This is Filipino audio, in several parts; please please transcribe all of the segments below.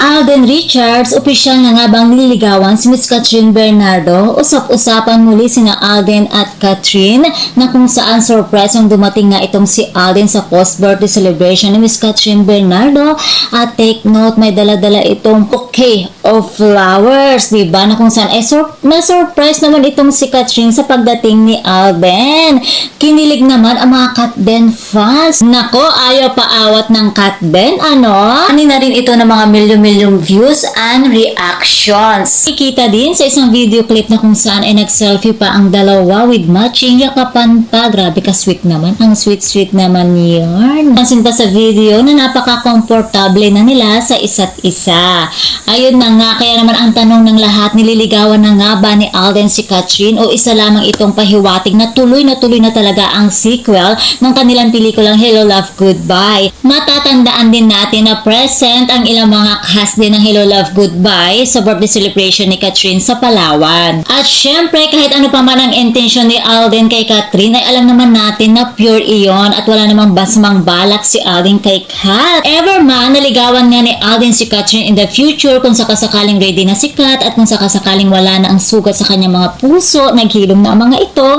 Alden Richards, opisyal na nga bang nililigawan si Miss Catherine Bernardo? Usap-usapan muli sina Alden at Catherine na kung saan surprise ang dumating nga itong si Alden sa post-birthday celebration ni Miss Catherine Bernardo. At take note, may dala-dala itong bouquet of flowers, diba? Na kung saan na-surprise naman itong si Catherine sa pagdating ni Alden. Kinilig naman ang mga Catden fans. Nako, ayaw paawat ng Catden, ano? Ani na rin ito ng mga milyong views and reactions. Ikita din sa isang video clip na kung saan ay nag-selfie pa ang dalawa with matching yakapan pa. Grabe ka sweet naman. Ang sweet naman yun. Pansin pa sa video na napaka-komportable na nila sa isa't isa. Ayun na nga, kaya naman ang tanong ng lahat, nililigawan na nga ba ni Alden si Catherine o isa lamang itong pahiwatig na tuloy na talaga ang sequel ng kanilang pelikulang Hello Love Goodbye. Matatandaan din natin na present ang ilang mga cast din ng Hello Love Goodbye sa birthday celebration ni Catherine sa Palawan. At syempre, kahit ano pa man ang intention ni Alden kay Catherine, ay alam naman natin na pure iyon at wala namang basmang balak si Alden kay Kat. Ever man, naligawan nga ni Alden si Catherine in the future kung sakasakaling ready na si Kat at kung sakasakaling wala na ang sugat sa kanyang mga puso, naghilom na ang mga ito,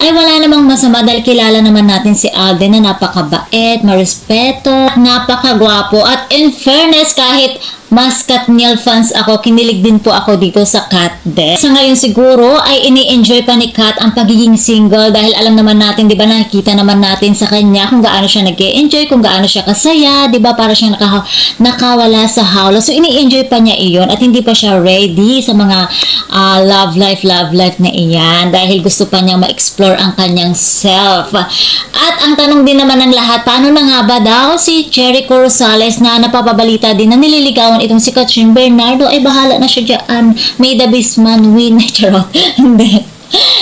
ay wala namang masama dahil kilala naman natin si Alden na napakabait, marespeto, napakagwapo at in fairness, kahit mas Katniel fans ako, kinilig din po ako dito sa Catden. Sa ngayon siguro ay ini-enjoy pa ni Kat ang pagiging single dahil alam naman natin, di ba, nakikita naman natin sa kanya kung gaano siya nag-e-enjoy, kung gaano siya kasaya, di ba, para siya nakawala sa hawla. So ini-enjoy pa niya iyon at hindi pa siya ready sa mga love life na iyan dahil gusto pa niya ma-explore ang kanyang self. At ang tanong din naman ng lahat, paano na nga ba daw si Jericho Rosales na napapabalita din na nililigawan itong si Catherine Bernardo, ay bahala na siya dyan. May the best man win. Charot.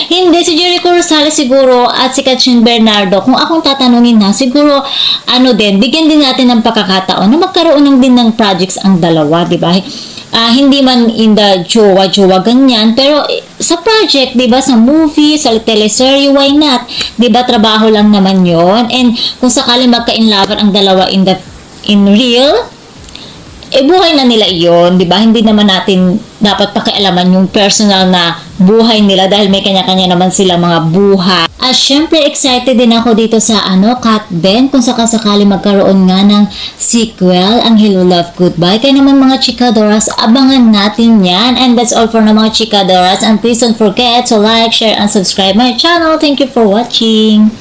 Hindi, si Jericho Rosales siguro at si Catherine Bernardo, kung akong tatanungin na, siguro, bigyan din natin ng pagkakataon na magkaroon din ng projects ang dalawa, di ba? Hindi man in the jowa ganyan, pero sa project, di ba, sa movie, sa teleserye, why not? Di ba, trabaho lang naman yon. And kung sakaling magka-inlaban ang dalawa in real, buhay na nila iyon, di ba? Hindi naman natin dapat pakialaman yung personal na buhay nila dahil may kanya-kanya naman sila mga buhay. At syempre, excited din ako dito sa Catden kung sakasakali magkaroon nga ng sequel ang Hello Love Goodbye. Kaya naman mga chikadoras, abangan natin yan. And that's all for na mga chikadoras. And please don't forget to like, share, and subscribe my channel. Thank you for watching.